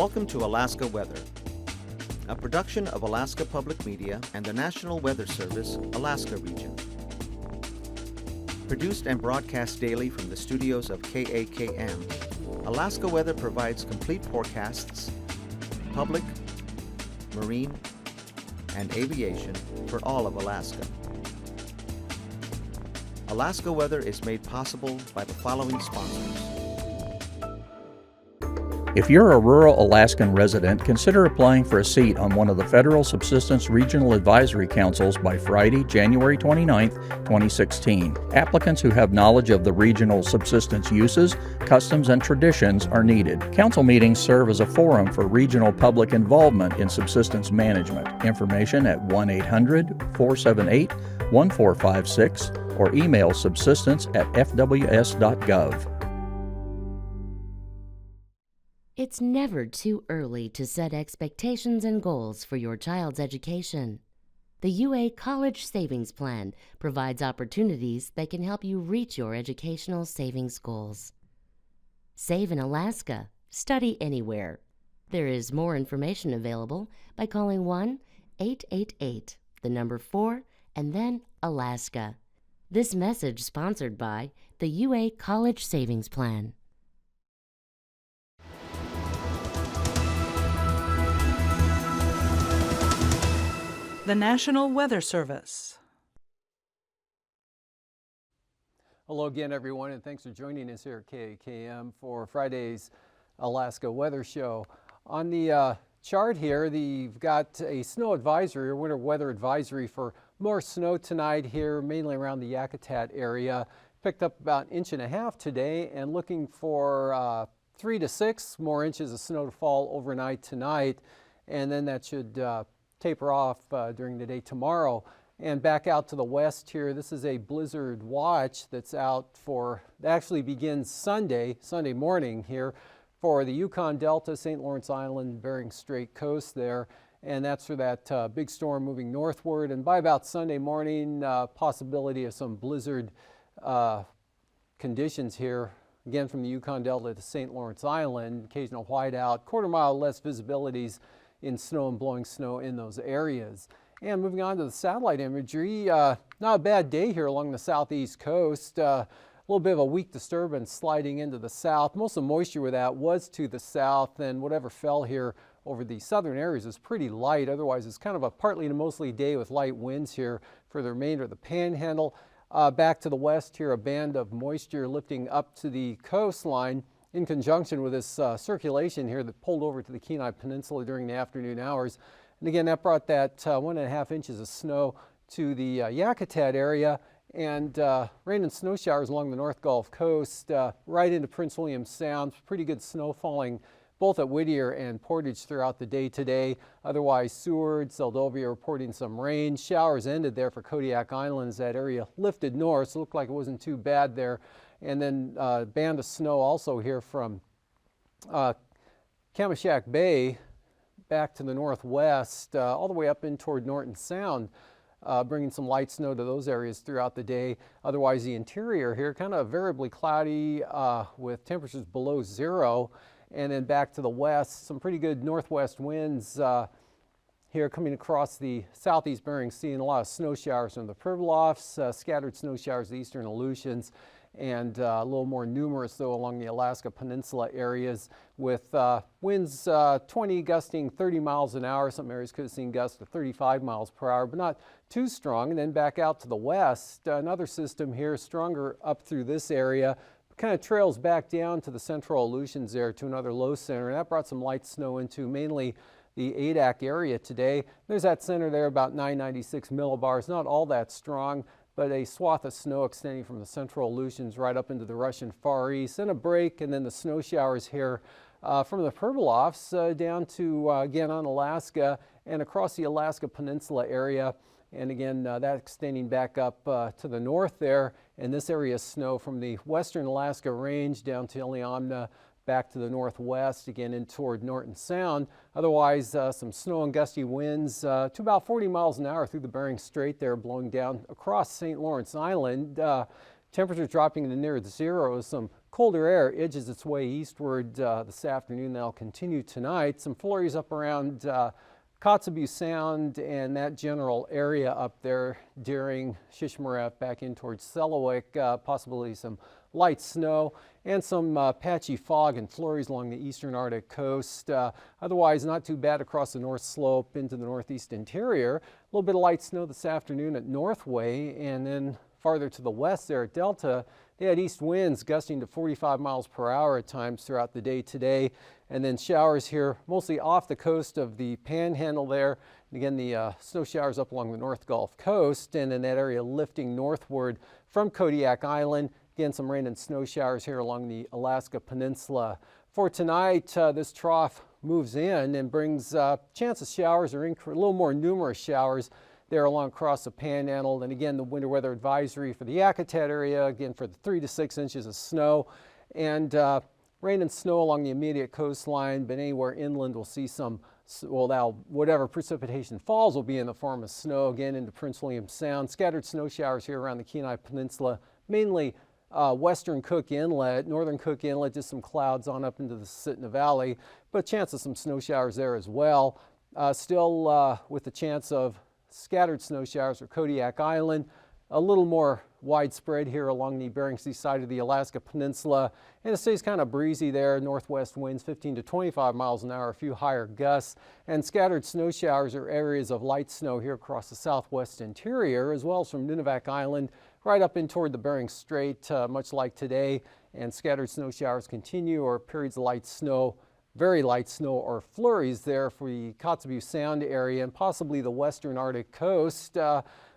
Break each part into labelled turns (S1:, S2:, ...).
S1: Welcome to Alaska Weather, a production of Alaska Public Media and the National Weather Service, Alaska Region. Produced and broadcast daily from the studios of KAKM, Alaska Weather provides complete forecasts, public, marine, and aviation for all of Alaska. Alaska Weather is made possible by the following sponsors.
S2: If you're a rural Alaskan resident, consider applying for a seat on one of the Federal Subsistence Regional Advisory Councils by Friday, January 29, 2016. Applicants who have knowledge of the regional subsistence uses, customs, and traditions are needed. Council meetings serve as a forum for regional public involvement in subsistence management. Information at 1-800-478-1456 or email subsistence@fws.gov.
S3: It's never too early to set expectations and goals for your child's education. The UA College Savings Plan provides opportunities that can help you reach your educational savings goals. Save in Alaska. Study anywhere. There is more information available by calling 1-888, the number 4, and then Alaska. This message sponsored by the UA College Savings Plan.
S4: The National Weather Service.
S5: Hello again, everyone, and thanks for joining us here at KAKM for Friday's Alaska Weather Show. On the chart here, you've got a snow advisory or winter weather advisory for more snow tonight here, mainly around the Yakutat area. Picked up about 1.5 inches today and looking for 3 to 6 more inches of snow to fall overnight tonight, and then that should taper off during the day tomorrow. And back out to the west here, this is a blizzard watch that's out for, actually begins Sunday morning here for the Yukon Delta, St. Lawrence Island, Bering Strait coast there. And that's for that big storm moving northward. And by about Sunday morning, possibility of some blizzard conditions here, again from the Yukon Delta to St. Lawrence Island, occasional whiteout, quarter-mile less visibilities in snow and blowing snow in those areas. And moving on to the satellite imagery, not a bad day here along the southeast coast. A little bit of a weak disturbance sliding into the south. Most of the moisture with that was to the south, and whatever fell here over the southern areas is pretty light. Otherwise, it's kind of a partly to mostly day with light winds here for the remainder of the panhandle. Back to the west here, a band of moisture lifting up to the coastline in conjunction with this circulation here that pulled over to the Kenai Peninsula during the afternoon hours. And again, that brought that 1.5 inches of snow to the Yakutat area, and rain and snow showers along the North Gulf Coast right into Prince William Sound. Pretty good snow falling both at Whittier and Portage throughout the day today. Otherwise, Seward, Seldovia reporting some rain. Showers ended there for Kodiak Islands. That area lifted north, so it looked like it wasn't too bad there. And then a band of snow also here from Kamishak Bay back to the northwest, all the way up in toward Norton Sound, bringing some light snow to those areas throughout the day. Otherwise, the interior here kind of variably cloudy with temperatures below zero. And then back to the west, some pretty good northwest winds here coming across the southeast Bering Sea, and a lot of snow showers from the Pribilofs, scattered snow showers the eastern Aleutians, and a little more numerous though along the Alaska Peninsula areas with winds 20 gusting 30 miles an hour. Some areas could have seen gusts of 35 miles per hour, but not too strong. And then back out to the west, another system here stronger up through this area, kind of trails back down to the central Aleutians there to another low center, and that brought some light snow into mainly the Adak area today. There's that center there, about 996 millibars, not all that strong, but a swath of snow extending from the central Aleutians right up into the Russian Far East, and a break, and then the snow showers here from the Pribilofs down to, again, on Alaska and across the Alaska Peninsula area. And again, that extending back up to the north there, and this area is snow from the western Alaska Range down to Iliamna, back to the northwest, again in toward Norton Sound. Otherwise, some snow and gusty winds to about 40 miles an hour through the Bering Strait there, blowing down across St. Lawrence Island. Temperatures dropping to near zero, some colder air edges its way eastward this afternoon. That'll continue tonight. Some flurries up around Kotzebue Sound and that general area up there during Shishmaref back in towards Selawik, possibly some light snow and some patchy fog and flurries along the eastern Arctic coast. Otherwise, not too bad across the north slope into the northeast interior. A little bit of light snow this afternoon at Northway, and then farther to the west there at Delta, they had east winds gusting to 45 miles per hour at times throughout the day today. And then showers here mostly off the coast of the Panhandle there. And again, the snow showers up along the North Gulf Coast, and in that area lifting northward from Kodiak Island. Again, some rain and snow showers here along the Alaska Peninsula. For tonight, this trough moves in and brings chance of showers or a little more numerous showers there along across the Panhandle. And again, the winter weather advisory for the Yakutat area, again for the 3 to 6 inches of snow. And rain and snow along the immediate coastline, but anywhere inland we'll see some, well, now whatever precipitation falls will be in the form of snow again into Prince William Sound. Scattered snow showers here around the Kenai Peninsula, mainly western Cook Inlet, northern Cook Inlet, just some clouds on up into the Sitna Valley, but chance of some snow showers there as well. Still with the chance of scattered snow showers for Kodiak Island, a little more widespread here along the Bering Sea side of the Alaska Peninsula, and it stays kind of breezy there. Northwest winds 15 to 25 miles an hour, a few higher gusts, and scattered snow showers or areas of light snow here across the southwest interior, as well as from Nunivak Island right up in toward the Bering Strait, much like today. And scattered snow showers continue, or periods of light snow, very light snow or flurries there for the Kotzebue Sound area and possibly the western Arctic coast.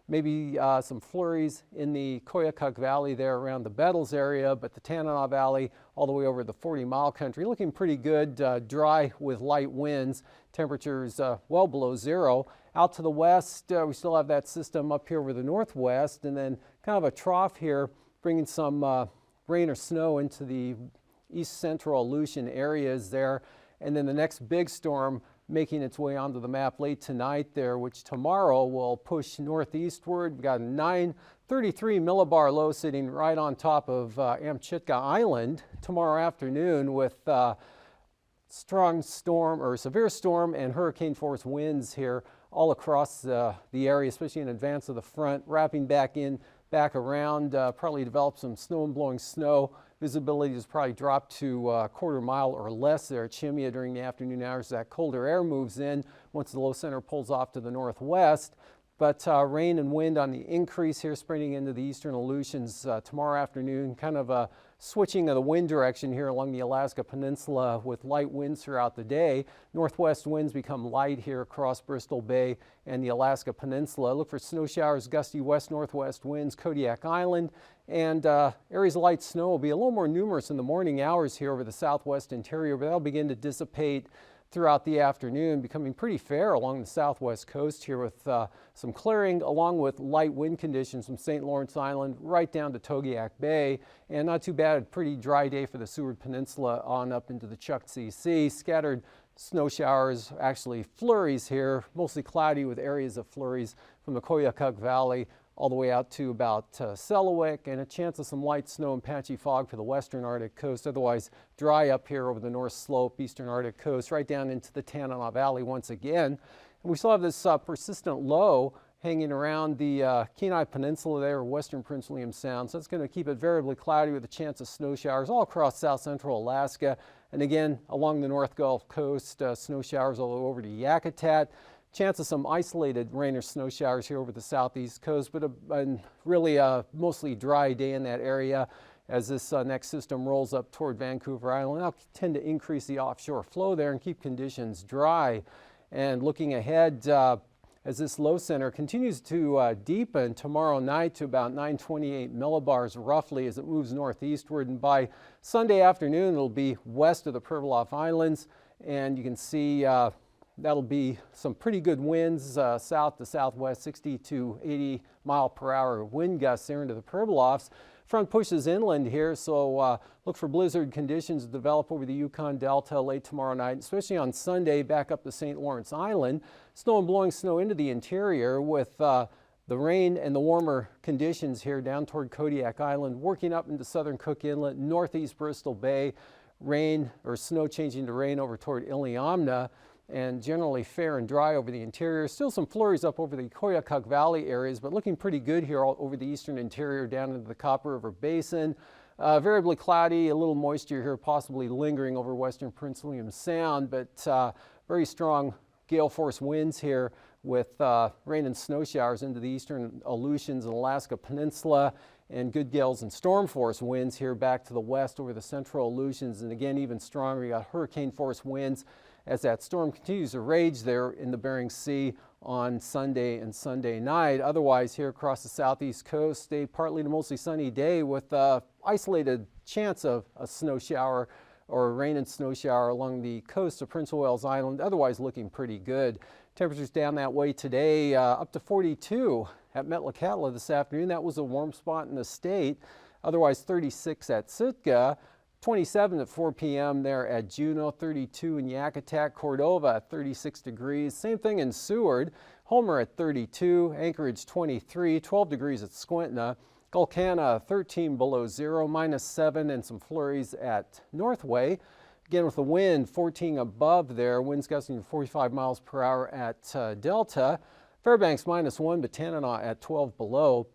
S5: Maybe some flurries in the Koyukuk Valley there around the Bettles area, but the Tanana Valley all the way over the 40-mile country looking pretty good, dry with light winds, temperatures well below zero. Out to the west, we still have that system up here over the northwest, and then kind of a trough here bringing some rain or snow into the east central Aleutian areas there. And then the next big storm making its way onto the map late tonight there, which tomorrow will push northeastward. We've got a 933 millibar low sitting right on top of Amchitka Island tomorrow afternoon with strong storm or severe storm and hurricane force winds here all across the area, especially in advance of the front, wrapping back around, probably develop some snow and blowing snow. Visibility has probably dropped to a quarter mile or less there at Chimia during the afternoon hours. That colder air moves in once the low center pulls off to the northwest. But rain and wind on the increase here, spreading into the eastern Aleutians tomorrow afternoon. Kind of a switching of the wind direction here along the Alaska Peninsula with light winds throughout the day. Northwest winds become light here across Bristol Bay and the Alaska Peninsula. Look for snow showers, gusty west-northwest winds, Kodiak Island. And areas of light snow will be a little more numerous in the morning hours here over the southwest interior, but that'll begin to dissipate throughout the afternoon, becoming pretty fair along the southwest coast here with some clearing along with light wind conditions from St. Lawrence Island right down to Togiak Bay. And not too bad, pretty dry day for the Seward Peninsula on up into the Chukchi Sea. Scattered snow showers, actually flurries here, mostly cloudy with areas of flurries from the Koyukuk Valley all the way out to about Selawik, and a chance of some light snow and patchy fog for the western Arctic coast. Otherwise dry up here over the north slope, eastern Arctic coast, right down into the Tanana Valley once again. And we still have this persistent low hanging around the Kenai Peninsula there, western Prince William Sound. So it's going to keep it variably cloudy with a chance of snow showers all across south central Alaska. And again, along the North Gulf Coast, snow showers all over to Yakutat. Chance of some isolated rain or snow showers here over the southeast coast, but really a mostly dry day in that area as this next system rolls up toward Vancouver Island. That'll tend to increase the offshore flow there and keep conditions dry. And looking ahead, as this low center continues to deepen tomorrow night to about 928 millibars roughly as it moves northeastward. And by Sunday afternoon, it'll be west of the Pribilof Islands. And you can see that'll be some pretty good winds south to southwest, 60 to 80 mile per hour wind gusts there into the Pribilofs. Front pushes inland here, so look for blizzard conditions to develop over the Yukon Delta late tomorrow night, especially on Sunday back up to St. Lawrence Island. Snow and blowing snow into the interior with The rain and the warmer conditions here down toward Kodiak Island, working up into southern Cook Inlet, northeast Bristol Bay, rain or snow changing to rain over toward Iliamna, and generally fair and dry over the interior. Still some flurries up over the Koyukuk Valley areas, but looking pretty good here all over the eastern interior down into the Copper River Basin. Variably cloudy, a little moisture here possibly lingering over western Prince William Sound, but very strong gale force winds here with rain and snow showers into the eastern Aleutians and Alaska Peninsula, and good gales and storm force winds here back to the west over the central Aleutians, and again even stronger. We got hurricane force winds as that storm continues to rage there in the Bering Sea on Sunday and Sunday night. Otherwise, here across the southeast coast, a partly to mostly sunny day with isolated chance of a snow shower or a rain and snow shower along the coast of Prince of Wales Island. Otherwise looking pretty good. Temperatures down that way today, up to 42 at Metlakatla this afternoon. That was a warm spot in the state. Otherwise 36 at Sitka. 27 at 4 p.m. there at Juneau, 32 in Yakutat, Cordova at 36 degrees. Same thing in Seward, Homer at 32, Anchorage 23, 12 degrees at Squintna, Gulkana 13 below zero, -7 and some flurries at Northway. Again with the wind 14 above there, winds gusting to 45 miles per hour at Delta. Fairbanks -1, but Tanana at 12 below.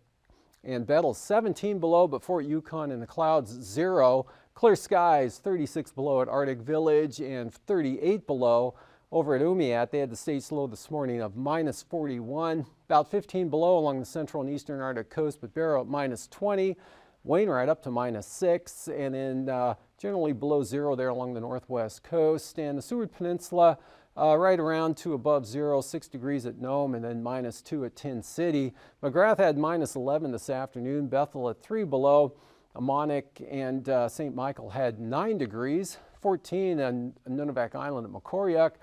S5: And Bettle 17 below, but Fort Yukon in the clouds 0. Clear skies 36 below at Arctic Village and 38 below over at Umiat. They had the stage low this morning of -41. About 15 below along the central and eastern Arctic coast, but Barrow at -20. Wainwright up to -6, and then generally below 0 there along the northwest coast. And the Seward Peninsula right around to above 0, 6 degrees at Nome, and then -2 at Tin City. McGrath had -11 this afternoon. Bethel at 3 below. Amonic and St. Michael had 9 degrees. 14 on Nunivak Island at Macoriac.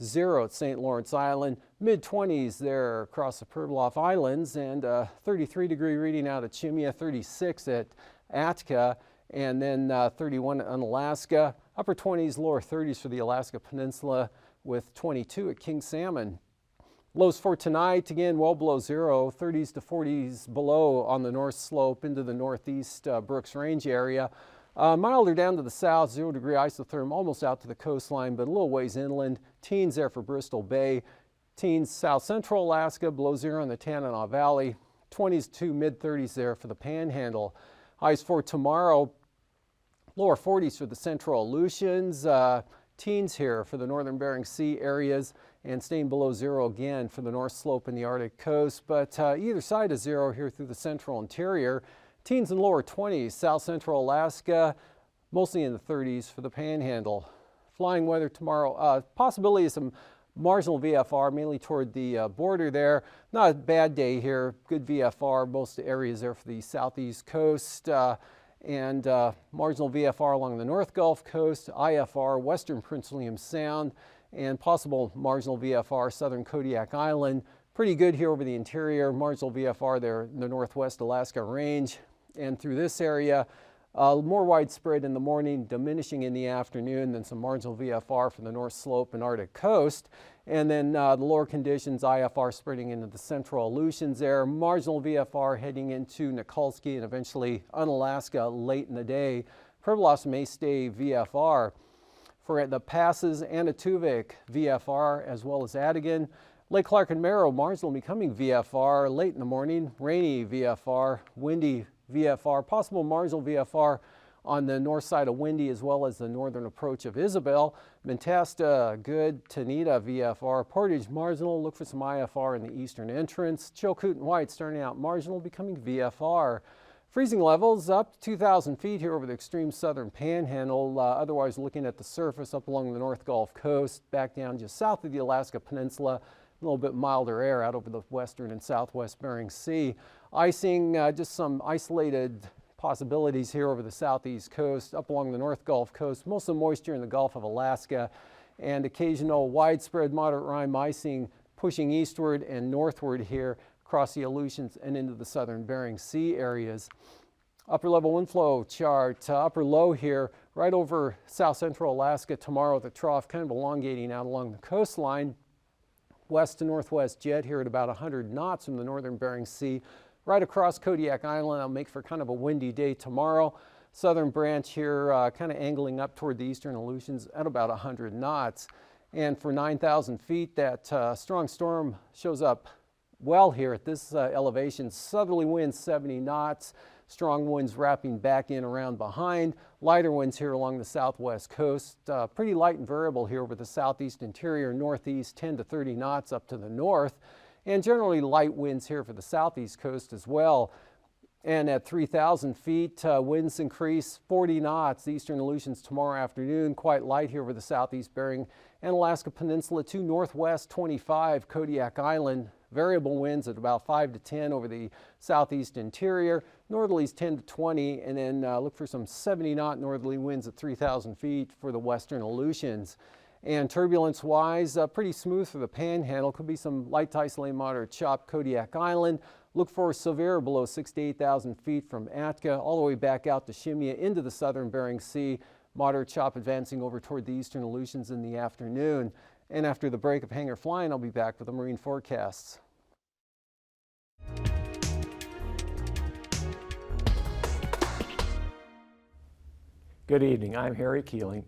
S5: 0 at St. Lawrence Island. Mid-20s there across the Pribilof Islands, and 33-degree reading out at Chimia. 36 at Atka, and then 31 at Unalaska. Upper 20s, lower 30s for the Alaska Peninsula, with 22 at King Salmon. Lows for tonight, again, well below 0, 30s to 40s below on the north slope into the northeast Brooks Range area. Milder down to the south, 0-degree isotherm almost out to the coastline, but a little ways inland. Teens there for Bristol Bay. Teens south central Alaska, below 0 in the Tanana Valley. 20s to mid-30s there for the Panhandle. Highs for tomorrow, lower 40s for the central Aleutians. Teens here for the northern Bering Sea areas, and staying below 0 again for the north slope and the Arctic coast, but either side of 0 here through the central interior. Teens and lower 20s, south central Alaska, mostly in the 30s for the Panhandle. Flying weather tomorrow, possibility of some marginal VFR, mainly toward the border there. Not a bad day here, good VFR, most areas there for the southeast coast. And marginal VFR along the North Gulf Coast, IFR, western Prince William Sound, and possible marginal VFR, southern Kodiak Island. Pretty good here over the interior, marginal VFR there in the northwest Alaska Range. And through this area, more widespread in the morning, diminishing in the afternoon, then some marginal VFR from the North Slope and Arctic Coast. And then the lower conditions, IFR spreading into the central Aleutians there, marginal VFR heading into Nikolsky and eventually Unalaska late in the day. Pribilof may stay VFR. For the passes, Anatuvik VFR as well as Adigan. Lake Clark and Merrow, marginal becoming VFR late in the morning, rainy VFR, windy VFR, possible marginal VFR on the north side of Windy as well as the northern approach of Isabel. Mentasta, good. Tanita VFR. Portage, marginal. Look for some IFR in the eastern entrance. Chilcoot and White starting out marginal, becoming VFR. Freezing levels up to 2,000 feet here over the extreme southern panhandle. Otherwise looking at the surface up along the North Gulf Coast, back down just south of the Alaska Peninsula. A little bit milder air out over the western and southwest Bering Sea. Icing, just some isolated possibilities here over the southeast coast, up along the North Gulf Coast. Most of the moisture in the Gulf of Alaska, and occasional widespread moderate rime icing pushing eastward and northward here across the Aleutians and into the southern Bering Sea areas. Upper level wind flow chart, upper low here right over south central Alaska tomorrow, the trough kind of elongating out along the coastline. west to northwest jet here at about 100 knots from the northern Bering Sea, right across Kodiak Island. That'll make for kind of a windy day tomorrow. Southern branch here kind of angling up toward the eastern Aleutians at about 100 knots. And for 9,000 feet, that strong storm shows up well here at this elevation. Southerly winds 70 knots, strong winds wrapping back in around behind, lighter winds here along the southwest coast. Pretty light and variable here over the southeast interior, northeast 10 to 30 knots up to the north, and generally light winds here for the southeast coast as well. And at 3,000 feet, winds increase 40 knots. The eastern Aleutians tomorrow afternoon, quite light here over the southeast Bering and Alaska Peninsula to northwest 25 Kodiak Island. Variable winds at about 5 to 10 over the southeast interior, northerlies 10 to 20, and then look for some 70-knot northerly winds at 3,000 feet for the western Aleutians. And turbulence-wise, pretty smooth for the panhandle. Could be some light to isolated moderate chop Kodiak Island. Look for severe below 6 to 8,000 feet from Atka, all the way back out to Shimia into the southern Bering Sea. Moderate chop advancing over toward the eastern Aleutians in the afternoon. And after the break of Hangar Flying, I'll be back with the marine forecasts.
S6: Good evening. I'm Harry Keeling,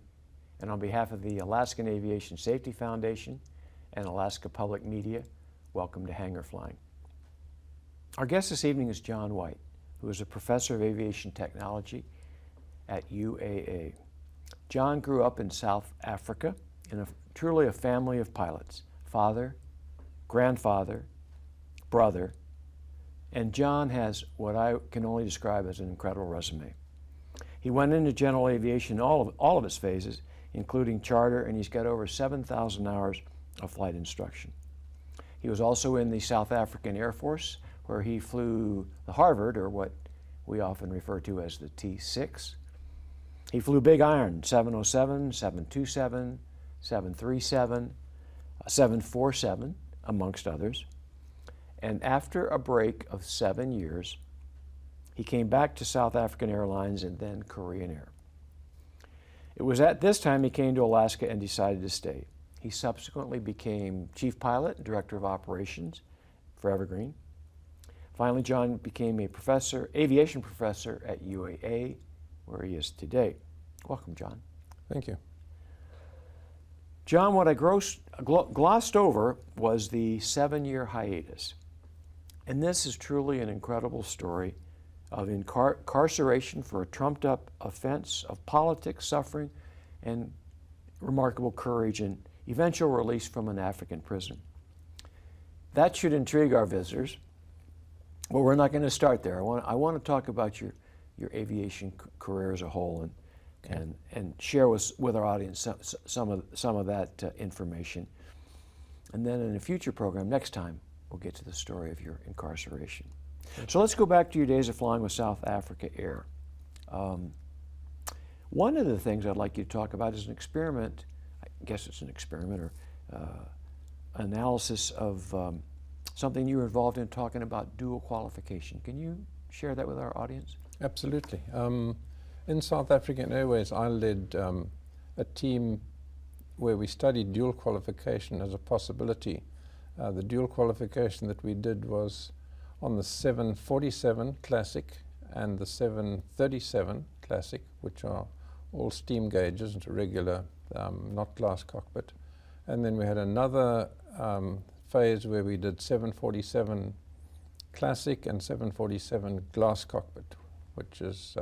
S6: and on behalf of the Alaskan Aviation Safety Foundation and Alaska Public Media, welcome to Hangar Flying. Our guest this evening is John White, who is a professor of aviation technology at UAA. John grew up in South Africa in truly a family of pilots, father, grandfather, brother, and John has what I can only describe as an incredible resume. He went into general aviation in all of its phases, including charter, and he's got over 7,000 hours of flight instruction. He was also in the South African Air Force, where he flew the Harvard, or what we often refer to as the T6. He flew Big Iron, 707, 727, 737, 747, amongst others. And after a break of 7 years, he came back to South African Airlines and then Korean Air. It was at this time he came to Alaska and decided to stay. He subsequently became chief pilot and director of operations for Evergreen. Finally, John became a professor, aviation professor at UAA, where he is today. Welcome, John.
S5: Thank you.
S6: John, what I glossed over was the 7-year hiatus. And this is truly an incredible story of incarceration for a trumped-up offense of politics, suffering, and remarkable courage and eventual release from an African prison. That should intrigue our visitors, but we're not going to start there. I want to talk about your aviation career as a whole and share with our audience some of that information. And then in a future program, next time, we'll get to the story of your incarceration. So let's go back to your days of flying with South Africa Air. One of the things I'd like you to talk about is an experiment, I guess it's an experiment or analysis of something you were involved in, talking about dual qualification. Can you share that with our audience?
S7: Absolutely. In South African Airways, I led a team where we studied dual qualification as a possibility. The dual qualification that we did was on the 747 Classic and the 737 Classic, which are all steam gauges, regular, not glass cockpit. And then we had another phase where we did 747 Classic and 747 glass cockpit, which is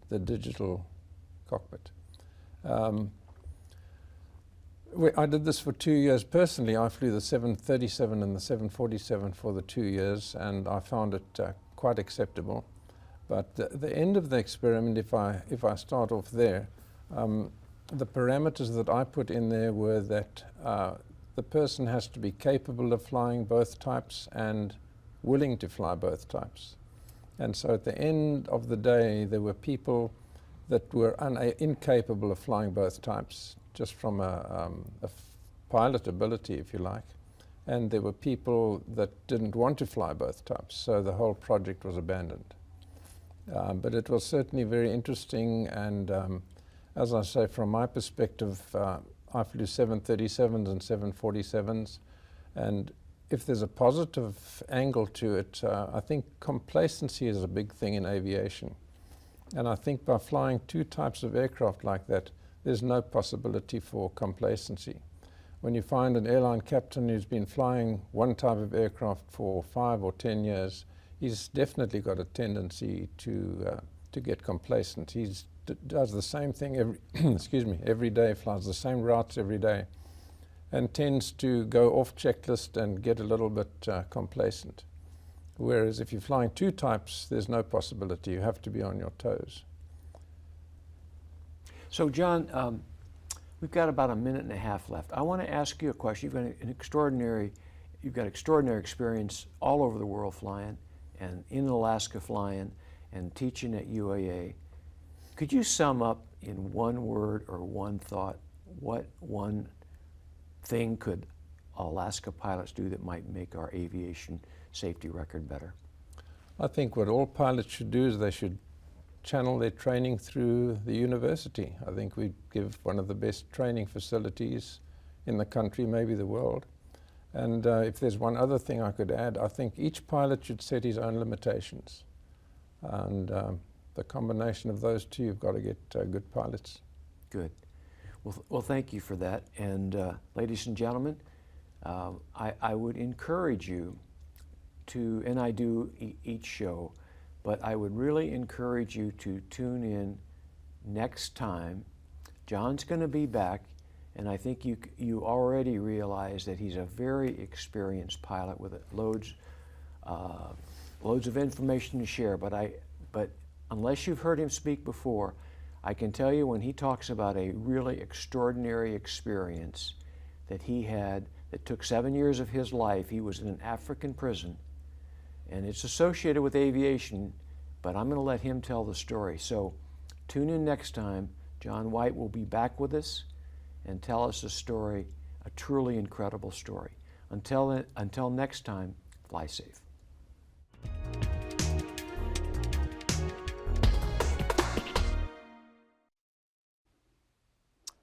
S7: the digital cockpit. I did this for 2 years personally. I flew the 737 and the 747 for the 2 years, and I found it quite acceptable. But the end of the experiment, if I start off there, the parameters that I put in there were that the person has to be capable of flying both types and willing to fly both types. And so at the end of the day, there were people that were incapable of flying both types, just from a pilot ability, if you like. And there were people that didn't want to fly both types, so the whole project was abandoned. But it was certainly very interesting, and as I say, from my perspective, I flew 737s and 747s. And if there's a positive angle to it, I think complacency is a big thing in aviation. And I think by flying two types of aircraft like that, there's no possibility for complacency. When you find an airline captain who's been flying one type of aircraft for 5 or 10 years, he's definitely got a tendency to get complacent. He does the same thing every, every day, flies the same routes every day, and tends to go off checklist and get a little bit complacent. Whereas if you're flying two types, there's no possibility. You have to be on your toes.
S6: So John, we've got about a minute and a half left. I want to ask you a question. You've got extraordinary experience all over the world flying, and in Alaska flying, and teaching at UAA. Could you sum up in one word or one thought what one thing could Alaska pilots do that might make our aviation safety record better?
S7: I think what all pilots should do is they should channel their training through the university. I think we give one of the best training facilities in the country, maybe the world. And if there's one other thing I could add, I think each pilot should set his own limitations. And the combination of those two, you've got to get good pilots.
S6: Good. Well, thank you for that. And ladies and gentlemen, I would encourage you to, and I do each show, but I would really encourage you to tune in next time. John's going to be back, and I think you already realize that he's a very experienced pilot with loads of information to share. But unless you've heard him speak before, I can tell you when he talks about a really extraordinary experience that he had that took 7 years of his life. He was in an African prison, and it's associated with aviation, but I'm going to let him tell the story. So tune in next time. John White will be back with us and tell us a story, a truly incredible story. Until next time, fly safe.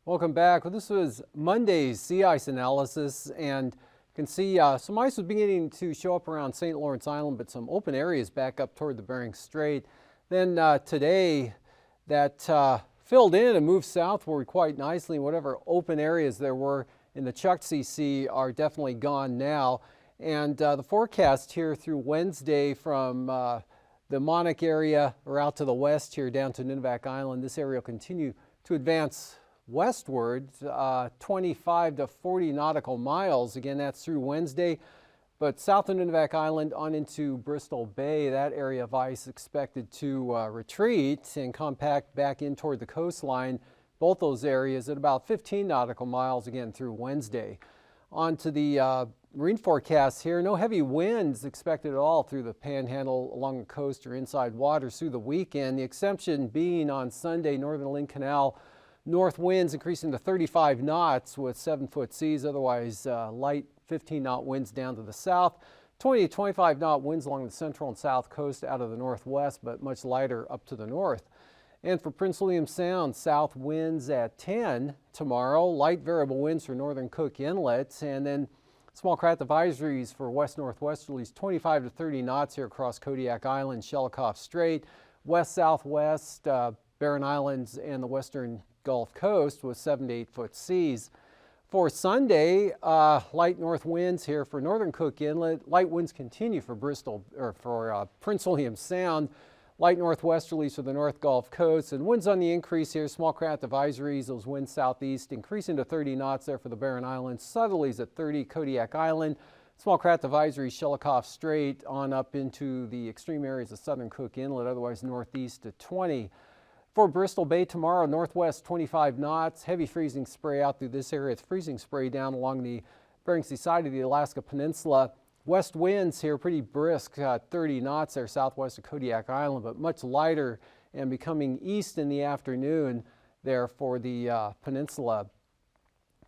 S5: Welcome back. Well, this was Monday's sea ice analysis, and you can see some ice was beginning to show up around St. Lawrence Island, but some open areas back up toward the Bering Strait. Then today, that filled in and moved southward quite nicely. Whatever open areas there were in the Chukchi Sea are definitely gone now. And the forecast here through Wednesday from the Monarch area or out to the west here down to Nunivak Island, this area will continue to advance westward, 25 to 40 nautical miles. Again, that's through Wednesday. But south of Nunivak Island on into Bristol Bay, that area of ice expected to retreat and compact back in toward the coastline. Both those areas at about 15 nautical miles again through Wednesday. On to the marine forecast here. No heavy winds expected at all through the panhandle along the coast or inside waters through the weekend. The exception being on Sunday, Northern Lynn Canal north winds increasing to 35 knots with 7-foot seas. Otherwise, light 15-knot winds down to the south. 20 to 25-knot winds along the central and south coast out of the northwest, but much lighter up to the north. And for Prince William Sound, south winds at 10 tomorrow. Light variable winds for northern Cook Inlet. And then small craft advisories for west-northwesterlies, 25 to 30 knots here across Kodiak Island, Shelikof Strait. West-southwest, Barren Islands and the western Gulf Coast with 7 to 8 foot seas. For Sunday, light north winds here for northern Cook Inlet. Light winds continue for Prince William Sound. Light northwesterlies for the North Gulf Coast, and winds on the increase here. Small craft advisories, those winds southeast increasing to 30 knots there for the Barren Islands. Southerlies at 30, Kodiak Island. Small craft advisories, Shelikof Strait on up into the extreme areas of southern Cook Inlet, otherwise northeast to 20. For Bristol Bay tomorrow, northwest 25 knots, heavy freezing spray out through this area. It's freezing spray down along the Bering Sea side of the Alaska Peninsula. West winds here pretty brisk, 30 knots there southwest of Kodiak Island, but much lighter and becoming east in the afternoon there for the peninsula.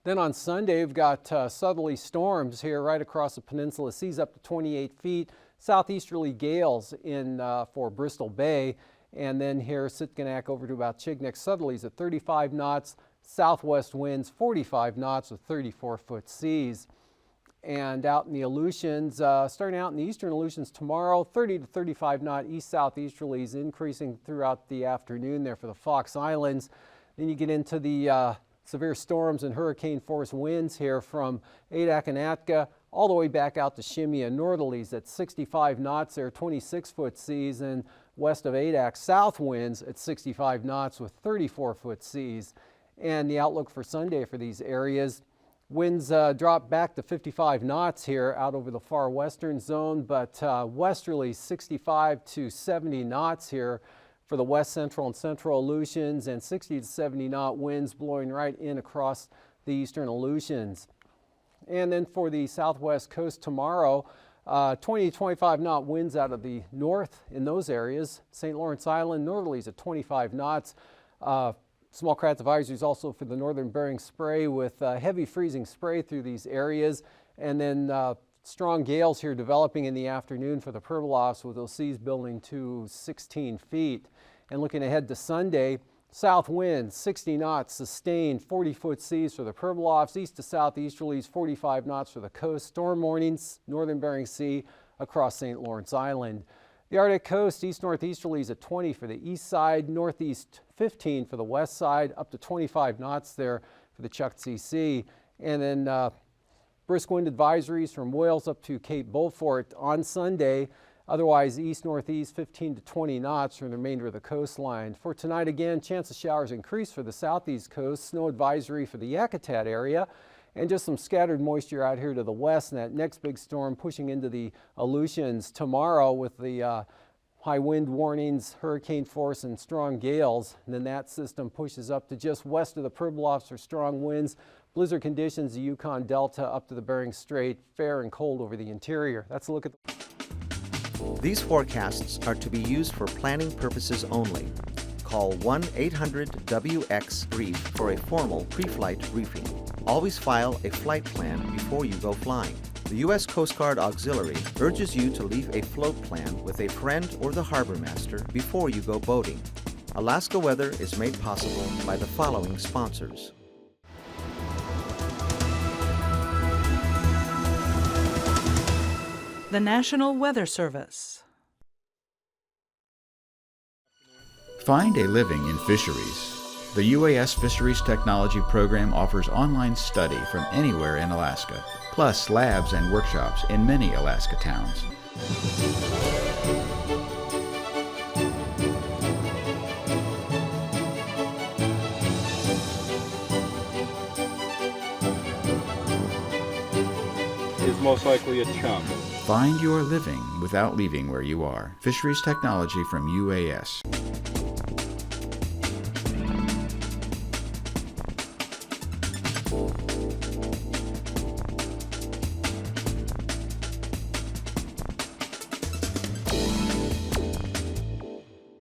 S5: Then on Sunday, we've got southerly storms here right across the peninsula, seas up to 28 feet, southeasterly gales in for Bristol Bay. And then here, Sitkinak over to about Chignik, southerlies at 35 knots, southwest winds 45 knots with 34-foot seas. And out in the Aleutians, starting out in the eastern Aleutians tomorrow, 30 to 35 knot east-southeasterlies increasing throughout the afternoon there for the Fox Islands. Then you get into the severe storms and hurricane force winds here from Adak and Atka all the way back out to Shimia. Northerlies at 65 knots there, 26-foot seas, and west of Adak, south winds at 65 knots with 34-foot seas. And the outlook for Sunday for these areas, winds drop back to 55 knots here out over the far western zone, but westerly 65 to 70 knots here for the west central and central Aleutians, and 60 to 70 knot winds blowing right in across the eastern Aleutians. And then for the southwest coast tomorrow, 20 to 25 knot winds out of the north in those areas. St. Lawrence Island, northerlies at 25 knots. Small craft advisories also for the northern Bering Spray with heavy freezing spray through these areas. And then strong gales here developing in the afternoon for the Pribilofs with those seas building to 16 feet. And looking ahead to Sunday, south winds 60 knots sustained, 40-foot seas for the Pribilofs, east to southeasterlies 45 knots for the coast. Storm warnings, northern Bering Sea across St. Lawrence Island. The Arctic coast, east-northeasterlies at 20 for the east side, northeast 15 for the west side, up to 25 knots there for the Chukchi Sea. And then brisk wind advisories from Wales up to Cape Beaufort on Sunday. Otherwise, east-northeast 15 to 20 knots for the remainder of the coastline. For tonight, again, chance of showers increase for the southeast coast. Snow advisory for the Yakutat area. And just some scattered moisture out here to the west, and that next big storm pushing into the Aleutians tomorrow with the high wind warnings, hurricane force, and strong gales. And then that system pushes up to just west of the Pribilofs for strong winds. Blizzard conditions, the Yukon Delta up to the Bering Strait, fair and cold over the interior. That's a look at
S1: These forecasts are to be used for planning purposes only. Call 1-800-WX-BRIEF for a formal pre-flight briefing. Always file a flight plan before you go flying. The U.S. Coast Guard Auxiliary urges you to leave a float plan with a friend or the harbor master before you go boating. Alaska Weather is made possible by the following sponsors.
S4: The National Weather Service.
S8: Find a living in fisheries. The UAS Fisheries Technology Program offers online study from anywhere in Alaska, plus labs and workshops in many Alaska towns.
S9: Is most likely a chum.
S8: Find your living without leaving where you are. Fisheries Technology from UAS.